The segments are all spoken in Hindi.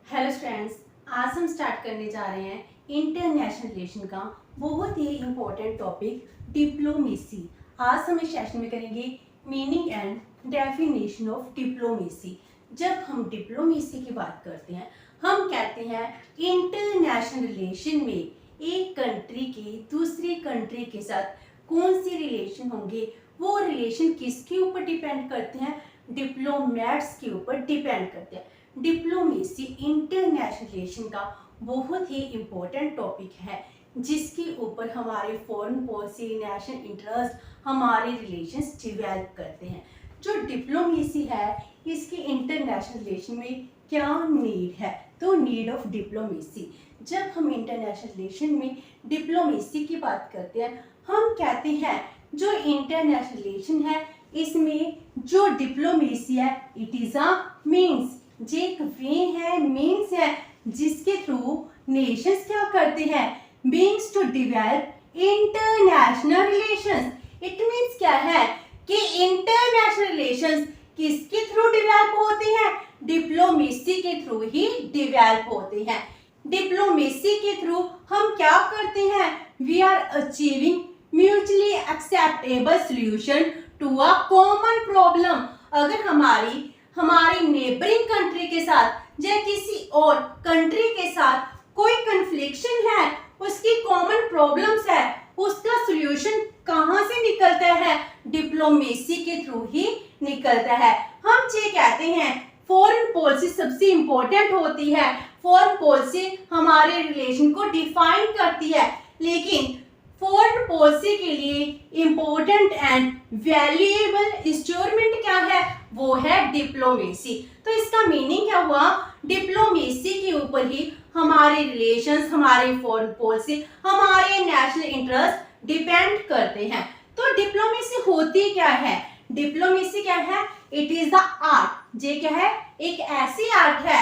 हेलो स्टूडेंट्स, आज हम स्टार्ट करने जा रहे हैं इंटरनेशनल रिलेशन का बहुत ही इम्पोर्टेंट टॉपिक डिप्लोमेसी। आज हम इस सेशन में करेंगे meaning and definition of diplomacy. जब हम डिप्लोमेसी की बात करते हैं, हम कहते हैं इंटरनेशनल रिलेशन में एक कंट्री के दूसरी कंट्री के साथ कौन सी रिलेशन होंगे, वो रिलेशन किसके ऊपर डिपेंड करते हैं, डिप्लोमेट्स के ऊपर डिपेंड करते हैं। डिप्लोमेसी इंटरनेशनल रिलेशन का बहुत ही इम्पोर्टेंट टॉपिक है, जिसके ऊपर हमारे फॉरेन पॉलिसी, नेशनल इंटरेस्ट, हमारे रिलेशंस डेवलप करते हैं। जो डिप्लोमेसी है, इसके इंटरनेशनल रिलेशन में क्या नीड है, तो नीड ऑफ डिप्लोमेसी। जब हम इंटरनेशनल रिलेशन में डिप्लोमेसी की बात करते हैं, हम कहते हैं जो इंटरनेशनल रिलेशन है, इसमें जो डिप्लोमेसी है, इट इज अ मीन्स, जे एक वे है, मीन्स है, जिसके थ्रू नेशंस क्या करते हैं, means to develop international relations. It means क्या है कि इंटरनेशनल रिलेशंस किसके थ्रू डेवलप होते हैं, डिप्लोमेसी के थ्रू ही डेवलप होते हैं। डिप्लोमेसी के थ्रू हम क्या करते हैं, we are achieving mutually acceptable solution to a common problem. अगर हमारी नेबरिंग कंट्री के साथ या किसी और कंट्री के साथ कोई कन्फ्लिक्शन है, उसकी कॉमन प्रॉब्लम्स है, उसका सॉल्यूशन कहाँ से निकलता है, डिप्लोमेसी के थ्रू ही निकलता है। हम ये कहते हैं फॉरेन पॉलिसी सबसे इंपॉर्टेंट होती है, फॉरेन पॉलिसी हमारे रिलेशन को डिफाइन करती है, लेकिन फॉरेन पॉलिसी के लिए इंपॉर्टेंट एंड वैल्यूएबल इंस्ट्रूमेंट क्या है, वो है डिप्लोमेसी। तो इसका मीनिंग क्या हुआ, डिप्लोमेसी के ऊपर ही हमारे रिलेशंस, हमारी फॉरेन पॉलिसी, हमारे नेशनल इंटरेस्ट डिपेंड करते हैं। तो डिप्लोमेसी होती क्या है, डिप्लोमेसी क्या है, इट इज द आर्ट, ये क्या है, एक ऐसी आर्ट है,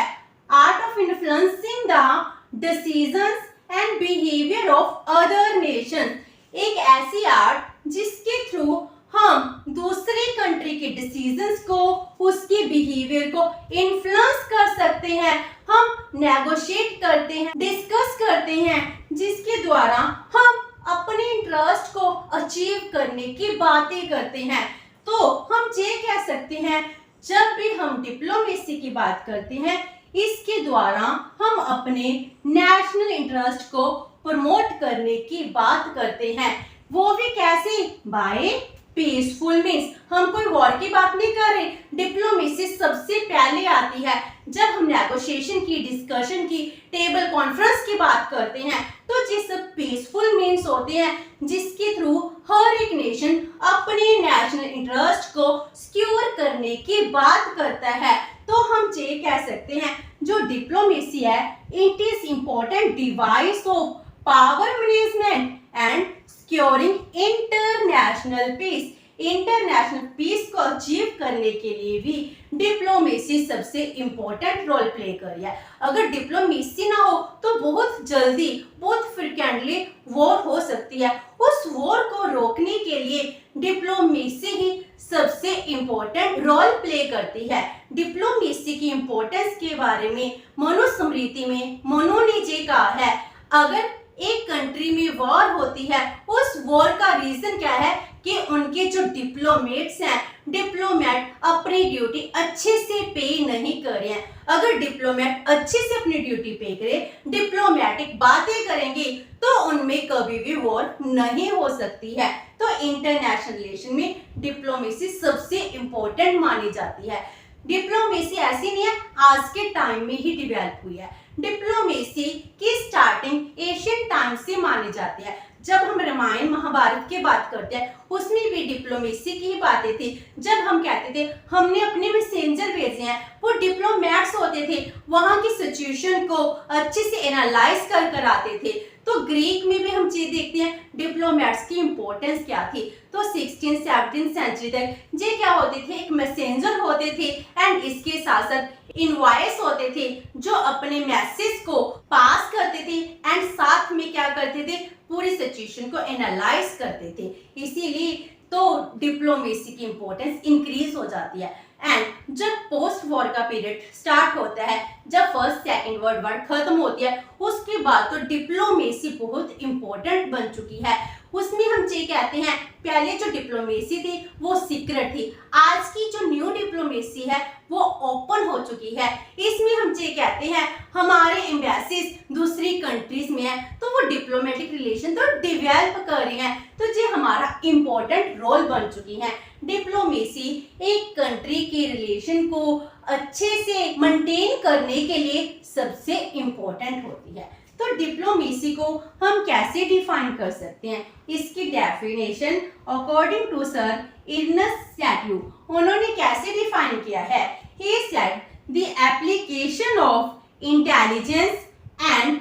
art of influencing the decisions and behaviour of other nation. एक ऐसी आर्ट जिसके थ्रू हम दूसरी कंट्री के डिसीजंस को, उसके बिहेवियर को इन्फ्लुएंस कर सकते हैं, हम नेगोशिएट करते हैं, डिस्कस करते हैं, जिसके द्वारा हम अपने इंटरेस्ट को अचीव करने की बातें करते हैं। तो हम ये कह सकते हैं, जब भी हम डिप्लोमेसी की बात करते हैं, इसके द्वारा हम अपने नेशनल इंटरेस्ट को प्रमोट करने की बात करते हैं, वो भी कैसे, बाय पीसफुल मीन्स। हम कोई वॉर की बात नहीं कर रहे, डिप्लोमेसी सबसे पहले आती है जब हम नेगोशिएशन की, डिस्कशन की, टेबल कॉन्फ्रेंस की बात करते हैं। तो ये सब पीसफुल मीन्स होते हैं, जिसके थ्रू हर एक नेशन अपने नेशनल इंटरेस्ट को सिक्योर करने की बात करता है। तो हम ये कह सकते हैं, जो डिप्लोमेसी है, it is important device of power management and securing international peace. International peace को अचीव करने के लिए भी डिप्लोमेसी सबसे इंपॉर्टेंट रोल प्ले कर रही है। अगर डिप्लोमेसी ना हो तो बहुत जल्दी, बहुत फ्रिक्वेंटली वॉर हो सकती है। उस वॉर को रोकने के लिए डिप्लोमेसी ही सबसे इंपॉर्टेंट रोल प्ले करती है। डिप्लोमेसी की इंपॉर्टेंस के बारे में मनुस्मृति में मनु ने ये कहा है, अगर एक कंट्री में वॉर होती है, उस वॉर का रीजन क्या है कि उनके जो डिप्लोमेट्स हैं, डिप्लोमेट अपनी ड्यूटी अच्छे से पे नहीं कर रहे हैं। अगर डिप्लोमेट अच्छे से अपनी ड्यूटी पे करे, डिप्लोमेटिक बातें करेंगे, तो उनमें कभी भी वॉर नहीं हो सकती है। तो इंटरनेशनल रिलेशन में डिप्लोमेसी सबसे इंपॉर्टेंट मानी जाती है। डिप्लोमेसी ऐसी नहीं है आज के टाइम में ही डेवलप हुई है, डिप्लोमेसी की स्टार्टिंग एशियन टाइम से मानी जाती है। जब हम रामायण महाभारत की बात करते हैं, उसमें भी डिप्लोमेसी की ही बातें थी। जब हम कहते थे हमने अपने मैसेंजर भेजे हैं, वो डिप्लोमेट्स होते थे, वहां की सिचुएशन को अच्छे से एनालाइज कर आते थे। तो ग्रीक में भी हम चीज देखते हैं डिप्लोमेट्स की इंपॉर्टेंस क्या थी। तो 16-17 सेंचुरी तक ये क्या होते थे, एक मैसेंजर होते थे, एंड इसके साथ साथ इनवॉइस होते थे, जो अपने मैसेज को पास करते थे, एंड साथ में क्या करते थे, पूरी सिचुएशन को एनालाइज करते थे। इसीलिए तो डिप्लोमेसी की इंपॉर्टेंस इंक्रीज हो जाती है। एंड जब पोस्ट वॉर का पीरियड स्टार्ट होता है, जब फर्स्ट सेकंड वर्ल्ड वार खत्म होती है, उसके बाद तो डिप्लोमेसी बहुत इंपॉर्टेंट बन चुकी है। उसमें हम ये कहते हैं पहले जो डिप्लोमेसी थी वो सीक्रेट थी, आज की जो न्यू डिप्लोमेसी है वो ओपन हो चुकी है। इसमें हम ये कहते हैं हमारे एम्बेसीज दूसरी कंट्रीज में है तो वो डिप्लोमेटिक रिलेशन तो डेवलप कर रही हैं, तो ये हमारा इम्पोर्टेंट रोल बन चुकी है। डिप्लोमेसी एक कंट्री के रिलेशन को अच्छे से मेंटेन करने के लिए सबसे इम्पोर्टेंट होती है। तो डिप्लोमेसी को हम कैसे डिफाइन कर सकते हैं, इसकी डेफिनेशन अकॉर्डिंग टू सर इर्नेस्ट सैट्यू उन्होंने कैसे डिफाइन किया है। He said the application of intelligence and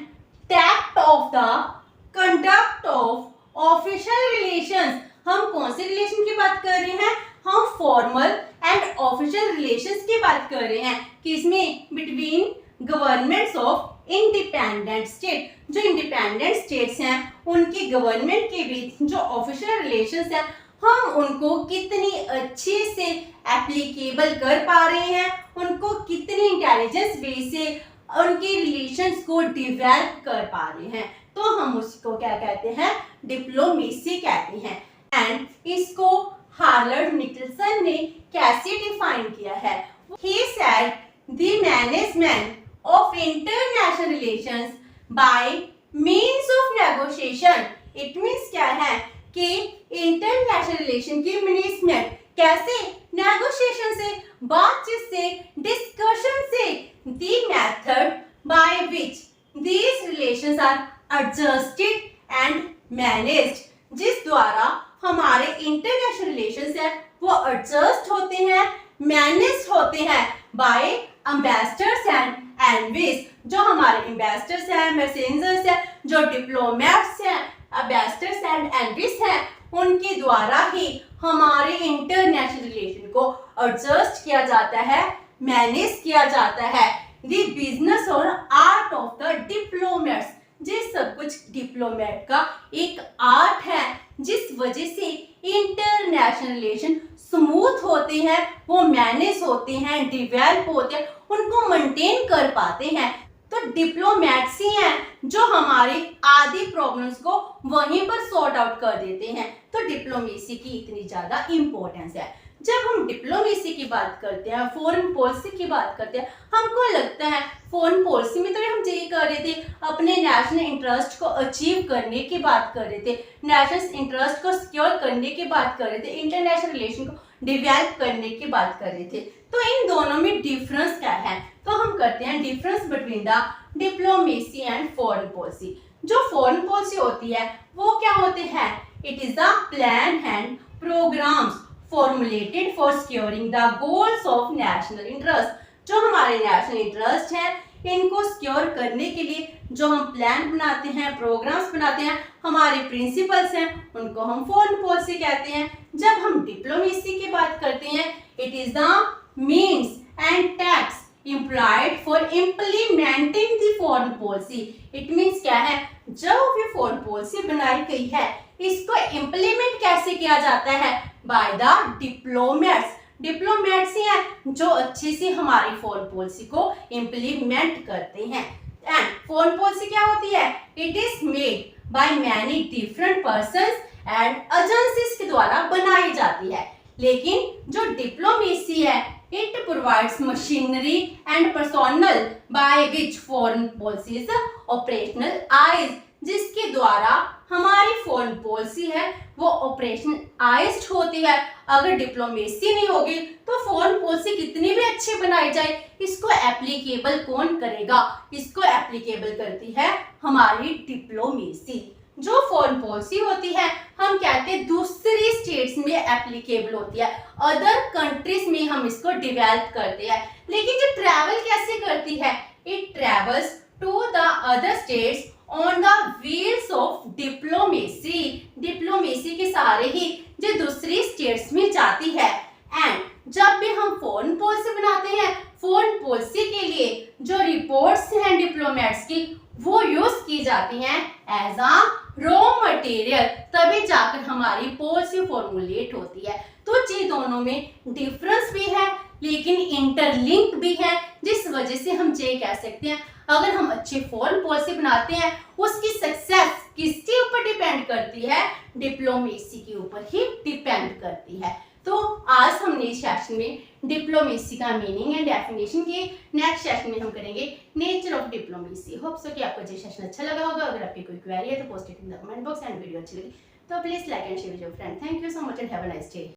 tact of the conduct of official relations. हम कौन से रिलेशन की बात कर रहे हैं, हम फॉर्मल एंड ऑफिशियल रिलेशंस की बात कर रहे हैं, किसमें, between governments of independent state. जो इंडिपेंडेंट स्टेट्स हैं उनकी गवर्नमेंट के बीच जो ऑफिशियल रिलेशंस हैं हम उनको कितनी अच्छे से एप्लीकेबल कर पा रहे हैं, उनको कितनी इंटेलिजेंस बेस से उनके रिलेशंस को डेवलप कर पा रहे हैं, तो हम उसको क्या कहते हैं, डिप्लोमेसी कहते हैं। एंड इसको हार्लड निकलसन ने कैसे डिफाइन किया है। He said the management of international relations by means of negotiation। it means क्या है कि इंटरनेशनल रिलेशन की मैनेजमेंट कैसे, नेगोशिएशन से, बातचीत से, डिस्कशन से, the method by which these relations are adjusted and managed, जिस द्वारा हमारे इंटरनेशनल रिलेशंस है वो एडजस्ट होते हैं, मैनेज होते हैं बाय एम्बेसडर्स एंड एनवीज। जो हमारे एम्बेसडर्स हैं, मैसेंजर्स हैं, जो डिप्लोमेट्स हैं, एम्बेसडर्स एंड एनवीज हैं, उनके द्वारा ही हमारे इंटरनेशनल रिलेशन को एडजस्ट किया जाता है, मैनेज किया जाता है। द बिजनेस और आर्ट ऑफ द डिप्लोमेट्स, ये सब कुछ डिप्लोमेट का एक आर्ट है, जिस वजह से इंटरनेशनल रिलेशन स्मूथ होते हैं, वो मैनेज होते हैं, डेवलप होते हैं, उनको मेंटेन कर पाते हैं। तो डिप्लोमेट्स ही हैं जो हमारे आधी प्रॉब्लम्स को वहीं पर सॉर्ट आउट कर देते हैं। तो डिप्लोमेसी की इतनी ज्यादा इंपॉर्टेंस है। जब हम डिप्लोमेसी की बात करते हैं, फॉरेन पॉलिसी की बात करते हैं, हमको लगता है फॉरेन पॉलिसी में तो हम ये कर रहे थे, अपने नेशनल इंटरेस्ट को अचीव करने की बात कर रहे थे, नेशनल इंटरेस्ट को सिक्योर करने की बात कर रहे थे, इंटरनेशनल रिलेशन को डेवलप करने की बात कर रहे थे। तो इन दोनों में डिफरेंस क्या है, तो हम करते हैं difference between the diplomacy and foreign policy. जो फॉरेन पॉलिसी होती है वो क्या होते हैं, it is the plan and programmes formulated for securing the goals of national interest। जो हमारे नेशनल इंटरेस्ट है इनको सिक्योर करने के लिए जो हम प्लान बनाते हैं, प्रोग्राम्स बनाते हैं, हमारे प्रिंसिपल्स हैं, उनको हम फॉरेन पॉलिसी कहते हैं। जब हम डिप्लोमेसी की बात करते हैं, it is the means and tax employed for implementing the foreign policy। it means क्या है, जब भी फॉरेन पॉलिसी बनाई गई है इसको इम्प्लीमेंट कैसे किया जाता है, बाय द डिप्लोमेट्स। डिप्लोमेट्स ही हैं जो अच्छे से हमारी फॉरेन पॉलिसी को इम्प्लीमेंट करते हैं। एंड फॉरेन पॉलिसी क्या होती है, it is made by many different persons and agencies के द्वारा बनाई जाती है। लेकिन जो डिप्लोमेसी है it provides machinery and personnel by which foreign policy is operationalized, जिसके द्वारा हमारी फॉरेन पॉलिसी है वो ऑपरेशनलाइज्ड होती है। अगर डिप्लोमेसी नहीं होगी तो फॉरेन पॉलिसी कितनी भी अच्छी बनाई जाए, इसको एप्लीकेबल कौन करेगा, इसको एप्लीकेबल करती है हमारी डिप्लोमेसी। जो फॉरेन पॉलिसी होती है हम कहते हैं दूसरी स्टेट्स में एप्लीकेबल होती है, अदर कंट्रीज में हम इसको डेवलप करते हैं। लेकिन जो ट्रैवल कैसे करती है, it travels to the other states on the wheels of diplomacy. Diplomacy के सहारे ही जो दूसरी स्टेट्स में जाती है। एंड जब भी हम फॉरेन पॉलिसी बनाते हैं, फॉरेन पॉलिसी के लिए जो रिपोर्ट्स हैं डिप्लोमेट्स की वो यूज की जाती हैं एज अ रॉ मटेरियल, तभी जाकर हमारी पॉलिसी फॉर्मुलेट होती है। तो ये दोनों में डिफरेंस भी है लेकिन इंटरलिंक्ड भी है, जिस वजह से हम ये कह सकते हैं अगर हम अच्छे फॉरेन पॉलिसी बनाते हैं उसकी सक्सेस किसके ऊपर डिपेंड करती है, डिप्लोमेसी के ऊपर ही डिपेंड करती है। तो आज हमने इस सेशन में डिप्लोमेसी का मीनिंग एंड डेफिनेशन किए। नेक्स्ट सेशन में हम करेंगे nature of diplomacy. Hope so कि आपको ये सेशन अच्छा लगा होगा। अगर आपकी कोई क्वेरी है तो post it in the comment box and video अच्छी लगी तो please like and share with your friend. Thank you so much and have a nice day.